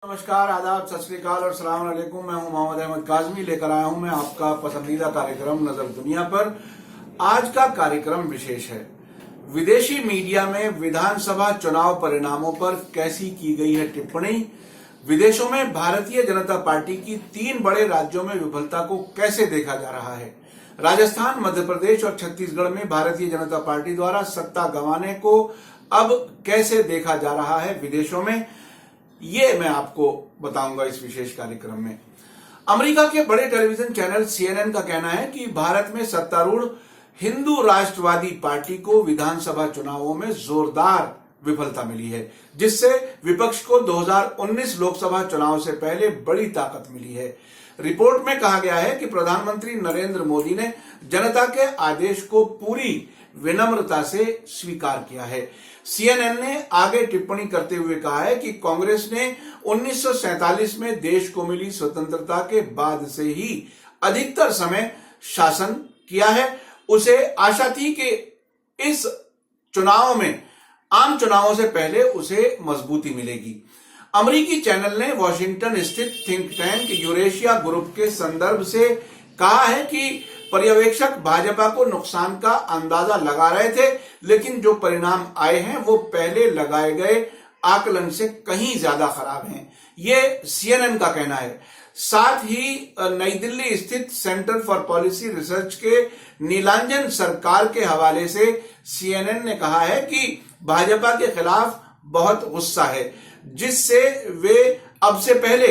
नमस्कार, आदाब, सत श्री अकाल और सलाम अलैकुम। मैं हूं मोहम्मद अहमद काज़मी। लेकर आया हूं मैं आपका पसंदीदा कार्यक्रम नजर दुनिया पर। आज का कार्यक्रम विशेष है। विदेशी मीडिया में विधानसभा चुनाव परिणामों पर कैसी की गई है टिप्पणी, विदेशों में भारतीय जनता पार्टी की 3 बड़े राज्यों में विफलता को कैसे देखा जा रहा है, राजस्थान, मध्य प्रदेश और छत्तीसगढ़ में भारतीय जनता पार्टी द्वारा सत्ता गंवाने को अब कैसे देखा जा रहा है विदेशों में, ये मैं आपको बताऊंगा इस विशेष कार्यक्रम में। अमेरिका के बड़े टेलीविजन चैनल CNN का कहना है कि भारत में सत्तारूढ़ हिंदू राष्ट्रवादी पार्टी को विधानसभा चुनावों में जोरदार विफलता मिली है, जिससे विपक्ष को 2019 लोकसभा चुनाव से पहले बड़ी ताकत मिली है। रिपोर्ट में कहा गया है कि प्रधानमंत्री नरेंद्र मोदी ने जनता के आदेश को पूरी विनम्रता से स्वीकार किया है। CNN ने आगे टिप्पणी करते हुए कहा है कि कांग्रेस ने 1947 में देश को मिली स्वतंत्रता के बाद से ही अधिकतर समय शासन किया है। उसे आशा थी कि इस चुनाव में आम चुनावों से पहले उसे मजबूती मिलेगी। अमेरिकी चैनल ने वॉशिंगटन स्थित थिंक टैंक यूरेशिया ग्रुप के संदर्भ से कहा है कि पर्यवेक्षक भाजपा को नुकसान का अंदाजा लगा रहे थे, लेकिन जो परिणाम आए हैं वो पहले लगाए गए आकलन से कहीं ज्यादा खराब हैं। ये CNN का कहना है। साथ ही नई दिल्ली स्थित सेंटर फॉर पॉलिसी रिसर्च के नीलांजन सरकार के हवाले से CNN ने कहा है कि भाजपा के खिलाफ बहुत गुस्सा है, जिससे वे अब से पहले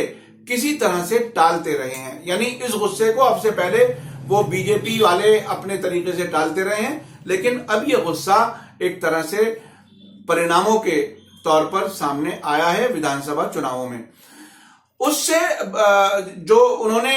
किसी तरह से टालते रहे हैं। यानी इस गुस्से को अब से पहले वो बीजेपी वाले अपने तरीके से टालते रहे हैं, लेकिन अब ये गुस्सा एक तरह से परिणामों के तौर पर सामने आया है विधानसभा चुनावों में। उससे जो उन्होंने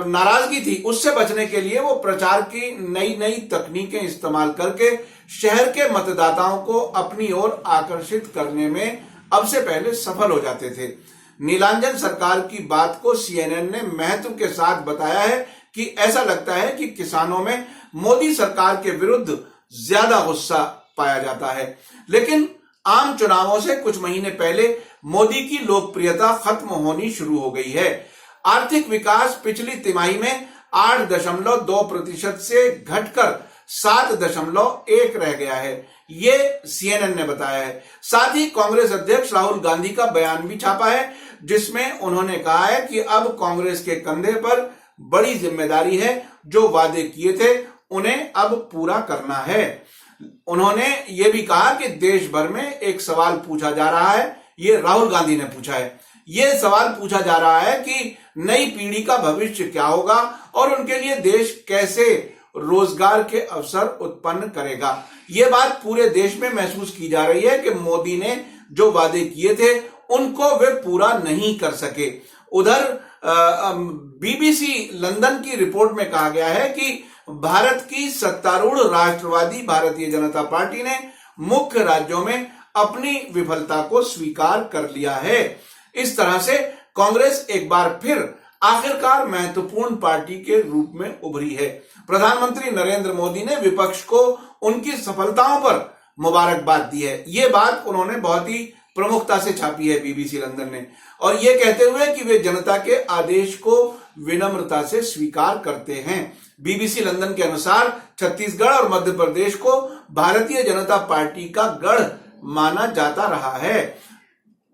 नाराजगी थी उससे बचने के लिए वो प्रचार की नई नई तकनीकें इस्तेमाल करके शहर के मतदाताओं को अपनी ओर आकर्षित करने में अब से पहले सफल हो जाते थे। नीलांजन सरकार की बात को CNN ने महत्व के साथ बताया है कि ऐसा लगता है कि किसानों में मोदी सरकार के विरुद्ध ज्यादा गुस्सा पाया जाता है, लेकिन आम चुनावों से कुछ महीने पहले मोदी की लोकप्रियता खत्म होनी शुरू हो गई है। आर्थिक विकास पिछली तिमाही में 8.2% से घटकर 7.1 रह गया है, ये CNN ने बताया है। साथ ही कांग्रेस अध्यक्ष राहुल गांधी का बयान भी छापा है, जिसमें उन्होंने कहा है कि अब कांग्रेस के कंधे पर बड़ी जिम्मेदारी है, जो वादे किए थे उन्हें अब पूरा करना है। उन्होंने ये भी कहा कि देश भर में एक सवाल पूछा जा रहा है, ये राहुल गांधी ने पूछा है। ये सवाल पूछा जा रहा है कि नई पीढ़ी का भविष्य क्या होगा और उनके लिए देश कैसे रोजगार के अवसर उत्पन्न करेगा। ये बात पूरे देश में महसूस की जा रही है कि मोदी ने जो वादे किए थे उनको वे पूरा नहीं कर सके। उधर BBC लंदन की रिपोर्ट में कहा गया है कि भारत की सत्तारूढ़ राष्ट्रवादी भारतीय जनता पार्टी ने मुख्य राज्यों में अपनी विफलता को स्वीकार कर लिया है। इस तरह से कांग्रेस एक बार फिर आखिरकार महत्वपूर्ण पार्टी के रूप में उभरी है। प्रधानमंत्री नरेंद्र मोदी ने विपक्ष को उनकी सफलताओं पर मुबारकबाद दी है। ये बात उन्होंने बहुत ही प्रमुखता से छापी है BBC लंदन ने, और ये कहते हुए कि वे जनता के आदेश को विनम्रता से स्वीकार करते हैं। BBC लंदन के अनुसार छत्तीसगढ़ और मध्य प्रदेश को भारतीय जनता पार्टी का गढ़ माना जाता रहा है।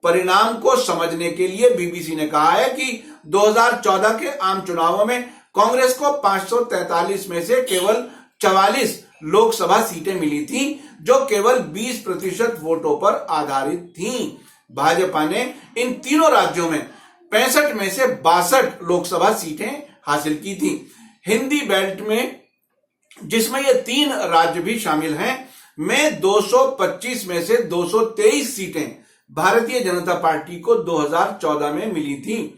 परिणाम को समझने के लिए BBC ने कहा है कि 2014 के आम चुनावों में कांग्रेस को 543 में से केवल 44 लोकसभा सीटें मिली थीं, जो केवल 20% वोटों पर आधारित थीं। भाजपा ने इन तीनों राज्यों में 65 में से 62 लोकसभा सीटें हासिल की थीं। हिंदी बेल्ट में, जिसमें ये 3 राज्य भी शामिल हैं, में 225 में से 223 सीटें भारतीय जनता पार्टी को 2014 में मिली थीं।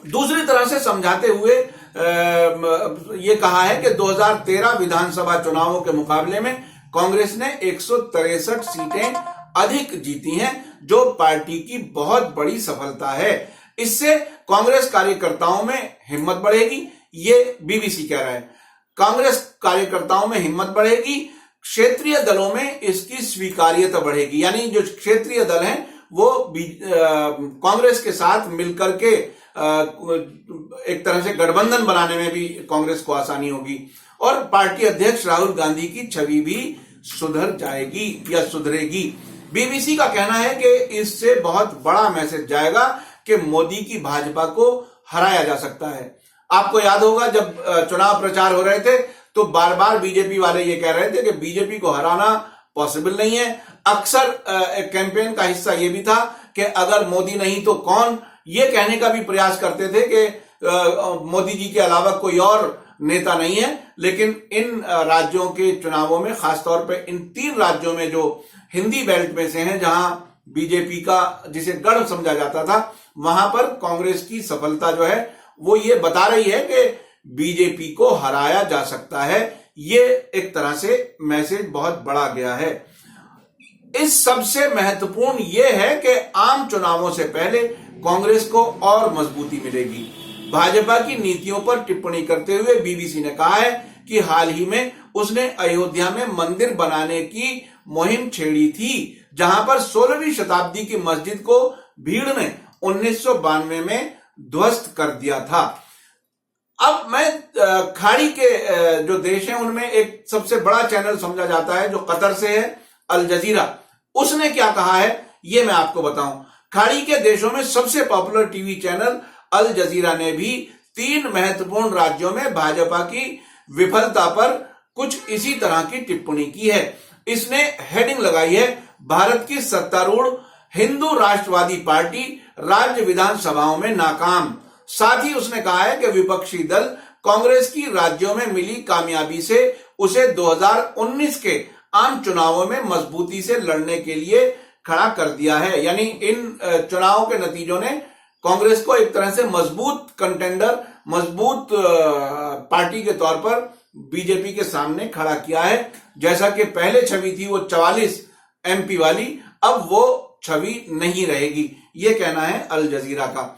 दूसरी तरह से समझाते हुए ये कहा है कि 2013 विधानसभा चुनावों के मुकाबले में कांग्रेस ने 163 सीटें अधिक जीती हैं, जो पार्टी की बहुत बड़ी सफलता है। इससे कांग्रेस कार्यकर्ताओं में हिम्मत बढ़ेगी, ये BBC कह रहा है। कांग्रेस कार्यकर्ताओं में हिम्मत बढ़ेगी, क्षेत्रीय दलों में इसकी स्वीकार्यता बढ़ेगी। यानी जो क्षेत्रीय दल हैं वो कांग्रेस के साथ मिलकर के एक तरह से गठबंधन बनाने में भी कांग्रेस को आसानी होगी और पार्टी अध्यक्ष राहुल गांधी की छवि भी सुधर जाएगी या सुधरेगी। बीबीसी का कहना है कि इससे बहुत बड़ा मैसेज जाएगा कि मोदी की भाजपा को हराया जा सकता है। आपको याद होगा जब चुनाव प्रचार हो रहे थे तो बार बार बीजेपी वाले ये कह रहे थे कि बीजेपी को हराना पॉसिबल नहीं है। अक्सर कैंपेन का हिस्सा ये भी था कि अगर मोदी नहीं तो कौन, ये कहने का भी प्रयास करते थे कि मोदी जी के अलावा कोई और नेता नहीं है। लेकिन इन राज्यों के चुनावों में, खासतौर पे इन 3 राज्यों में जो हिंदी बेल्ट में से हैं, जहां बीजेपी का जिसे गढ़ समझा जाता था, वहां पर कांग्रेस की सफलता जो है वो ये बता रही है कि बीजेपी को हराया जा सकता है। ये एक तरह से मैसेज बहुत बड़ा गया है। इस सबसे महत्वपूर्ण ये है कि आम चुनावों से पहले कांग्रेस को और मजबूती मिलेगी। भाजपा की नीतियों पर टिप्पणी करते हुए बीबीसी ने कहा है कि हाल ही में उसने अयोध्या में मंदिर बनाने की मुहिम छेड़ी थी, जहां पर 16वीं शताब्दी की मस्जिद को भीड़ ने 1992 में ध्वस्त कर दिया था। अब मैं खाड़ी के जो देश हैं उनमें एक सबसे बड़ा चैनल समझा जाता है जो कतर से है, अल जजीरा, उसने क्या कहा है ये मैं आपको बताऊं। खाड़ी के देशों में सबसे पॉपुलर टीवी चैनल अल जजीरा ने भी 3 महत्वपूर्ण राज्यों में भाजपा की विफलता पर कुछ इसी तरह की टिप्पणी की है। इसने हेडिंग लगाई है, भारत की सत्तारूढ़ हिंदू राष्ट्रवादी पार्टी राज्य विधानसभाओं में नाकाम। साथ ही उसने कहा है कि विपक्षी दल कांग्रेस की राज्यों में मिली कामयाबी से उसे 2019 के आम चुनावों में मजबूती से लड़ने के लिए खड़ा कर दिया है। यानी इन चुनावों के नतीजों ने कांग्रेस को एक तरह से मजबूत कंटेंडर, मजबूत पार्टी के तौर पर बीजेपी के सामने खड़ा किया है। जैसा कि पहले छवि थी वो 44 एमपी वाली, अब वो छवि नहीं रहेगी, ये कहना है अल जजीरा का।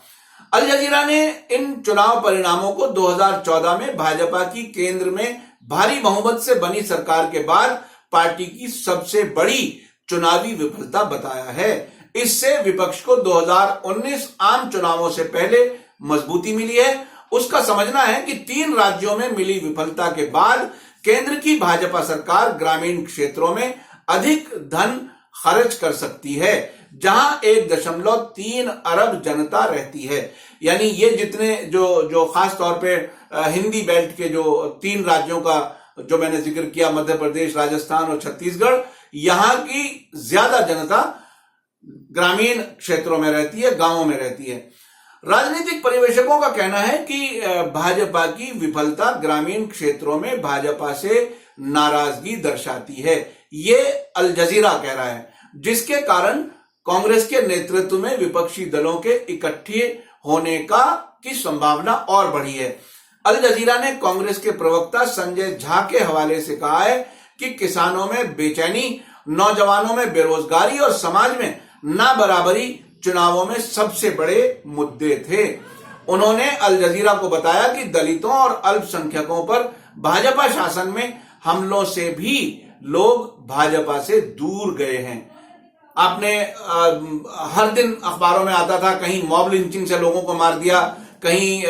अल जजीरा ने इन चुनाव परिणामों को 2014 में भाजपा की केंद्र में भारी बहुमत से बनी सरकार के बाद पार्टी की सबसे बड़ी चुनावी विफलता बताया है। इससे विपक्ष को 2019 आम चुनावों से पहले मजबूती मिली है। उसका समझना है कि 3 राज्यों में मिली विफलता के बाद केंद्र की भाजपा सरकार ग्रामीण क्षेत्रों में अधिक धन खर्च कर सकती है, जहां 1.3 अरब जनता रहती है। यानी ये जितने जो खास तौर पे हिंदी बेल्ट के जो 3 राज्यों का जो मैंने जिक्र किया, मध्य प्रदेश, राजस्थान और छत्तीसगढ़, यहां की ज्यादा जनता ग्रामीण क्षेत्रों में रहती है, गांवों में रहती है। राजनीतिक परिवेशकों का कहना है कि भाजपा की विफलता ग्रामीण क्षेत्रों में भाजपा से नाराजगी दर्शाती है, ये अल जजीरा कह रहा है, जिसके कारण कांग्रेस के नेतृत्व में विपक्षी दलों के इकट्ठे होने की संभावना और बढ़ी है। अल जजीरा ने कांग्रेस के प्रवक्ता संजय झा के हवाले से कहा है कि किसानों में बेचैनी, नौजवानों में बेरोजगारी और समाज में ना बराबरी चुनावों में सबसे बड़े मुद्दे थे। उन्होंने अल जजीरा को बताया कि दलितों और अल्पसंख्यकों पर भाजपा शासन में हमलों से भी लोग भाजपा से दूर गए हैं। आपने हर दिन अखबारों में आता था, कहीं मॉब लिंचिंग से लोगों को मार दिया, कहीं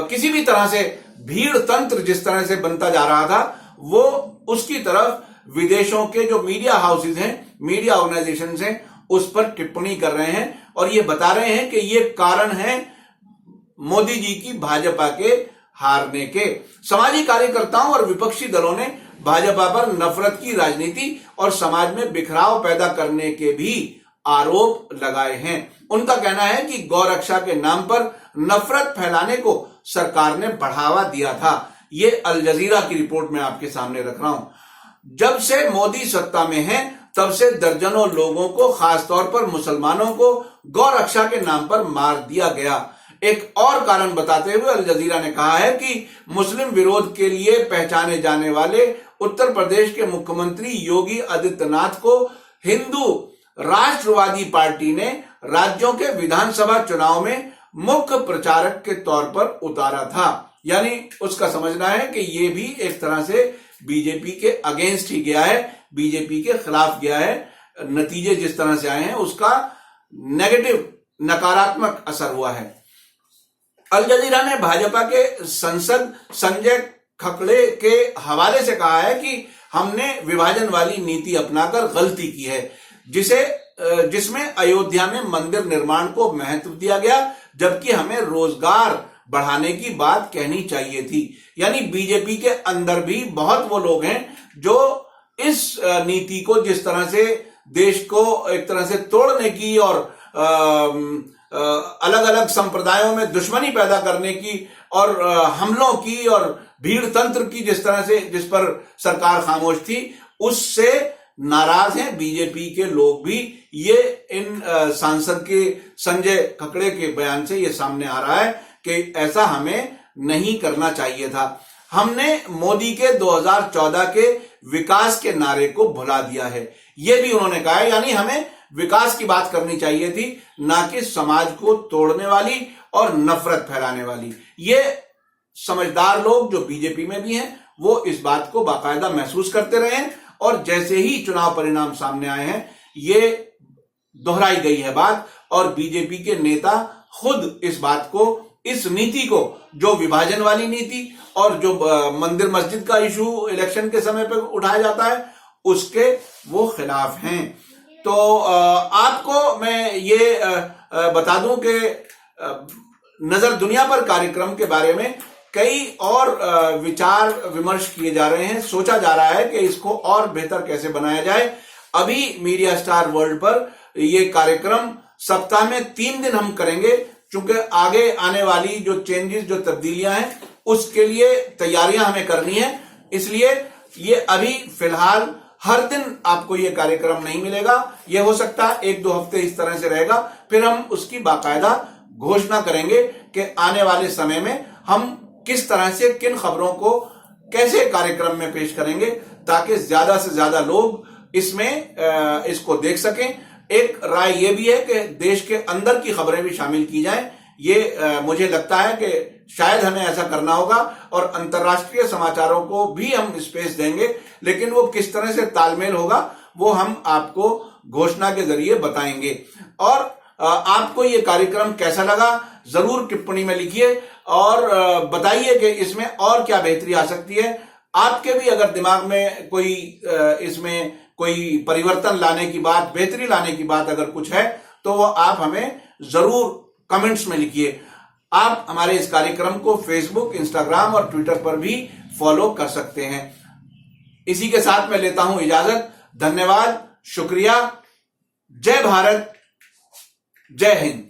किसी भी तरह से भीड़ तंत्र जिस तरह से बनता जा रहा था, वो उसकी तरफ विदेशों के जो मीडिया हाउसेज हैं, मीडिया ऑर्गेनाइजेशंस हैं, उस पर टिप्पणी कर रहे हैं और ये बता रहे हैं कि ये कारण है मोदी जी की भाजपा के हारने के। समाजी कार्यकर्ताओं और विपक्षी दलों ने भाजपा पर नफरत की राजनीति और समाज में बिखराव पैदा करने के भी आरोप लगाए हैं। उनका कहना है कि गौरक्षा के नाम पर नफरत फैलाने को सरकार ने बढ़ावा दिया था। ये अल जजीरा की रिपोर्ट में आपके सामने रख रहा हूं। जब से मोदी सत्ता में है तब से दर्जनों लोगों को, खासतौर पर मुसलमानों को गौरक्षा के नाम पर मार दिया गया। एक और कारण बताते हुए अल जजीरा ने कहा है कि मुस्लिम विरोध के लिए पहचाने जाने वाले उत्तर प्रदेश के मुख्यमंत्री योगी आदित्यनाथ को हिंदू राष्ट्रवादी पार्टी ने राज्यों के विधानसभा चुनाव में मुख्य प्रचारक के तौर पर उतारा था। यानी उसका समझना है कि ये भी एक तरह से बीजेपी के अगेंस्ट ही गया है, बीजेपी के खिलाफ गया है। नतीजे जिस तरह से आए हैं उसका नेगेटिव नकारात्मक असर हुआ है। अल जजीरा ने भाजपा के सांसद संजय खकड़े के हवाले से कहा है कि हमने विभाजन वाली नीति अपनाकर गलती की है, जिसमें अयोध्या में मंदिर निर्माण को महत्व दिया गया, जबकि हमें रोजगार बढ़ाने की बात कहनी चाहिए थी। यानी बीजेपी के अंदर भी बहुत वो लोग हैं जो इस नीति को जिस तरह से देश को एक तरह से तोड़ने की और अलग अलग संप्रदायों में दुश्मनी पैदा करने की और हमलों की और भीड़ तंत्र की जिस तरह से जिस पर सरकार खामोश थी, उससे नाराज हैं बीजेपी के लोग भी। ये इन सांसद के संजय खकड़े के बयान से ये सामने आ रहा है कि ऐसा हमें नहीं करना चाहिए था। हमने मोदी के 2014 के विकास के नारे को भुला दिया है, ये भी उन्होंने कहा है। यानी हमें विकास की बात करनी चाहिए थी, ना कि समाज को तोड़ने वाली और नफरत फैलाने वाली। ये समझदार लोग जो बीजेपी में भी हैं वो इस बात को बाकायदा महसूस करते रहे हैं और जैसे ही चुनाव परिणाम सामने आए हैं ये दोहराई गई है बात और बीजेपी के नेता खुद इस बात को, इस नीति को, जो विभाजन वाली नीति और जो मंदिर मस्जिद का इशू इलेक्शन के समय पर उठाया जाता है, उसके वो खिलाफ हैं। तो आपको मैं ये बता दूं कि नजर दुनिया पर कार्यक्रम के बारे में कई और विचार विमर्श किए जा रहे हैं। सोचा जा रहा है कि इसको और बेहतर कैसे बनाया जाए। अभी मीडिया स्टार वर्ल्ड पर ये कार्यक्रम सप्ताह में 3 दिन हम करेंगे, क्योंकि आगे आने वाली जो चेंजेस, जो तब्दीलियां हैं, उसके लिए तैयारियां हमें करनी है। इसलिए ये अभी फिलहाल हर दिन आपको ये कार्यक्रम नहीं मिलेगा। ये हो सकता है 1-2 हफ्ते इस तरह से रहेगा, फिर हम उसकी बाकायदा घोषणा करेंगे कि आने वाले समय में हम किस तरह से किन खबरों को कैसे कार्यक्रम में पेश करेंगे, ताकि ज्यादा से ज्यादा लोग इसमें इसको देख सकें। एक राय ये भी है कि देश के अंदर की खबरें भी शामिल की जाएं। ये मुझे लगता है कि शायद हमें ऐसा करना होगा और अंतर्राष्ट्रीय समाचारों को भी हम स्पेस देंगे, लेकिन वो किस तरह से तालमेल होगा वो हम आपको घोषणा के जरिए बताएंगे। और आपको ये कार्यक्रम कैसा लगा जरूर टिप्पणी में लिखिए और बताइए कि इसमें और क्या बेहतरी आ सकती है। आपके भी अगर दिमाग में कोई इसमें कोई परिवर्तन लाने की बात, बेहतरी लाने की बात अगर कुछ है तो वो आप हमें जरूर कमेंट्स में लिखिए। आप हमारे इस कार्यक्रम को फेसबुक, इंस्टाग्राम और ट्विटर पर भी फॉलो कर सकते हैं। इसी के साथ मैं लेता हूं इजाजत। धन्यवाद, शुक्रिया। जय भारत, जय हिंद।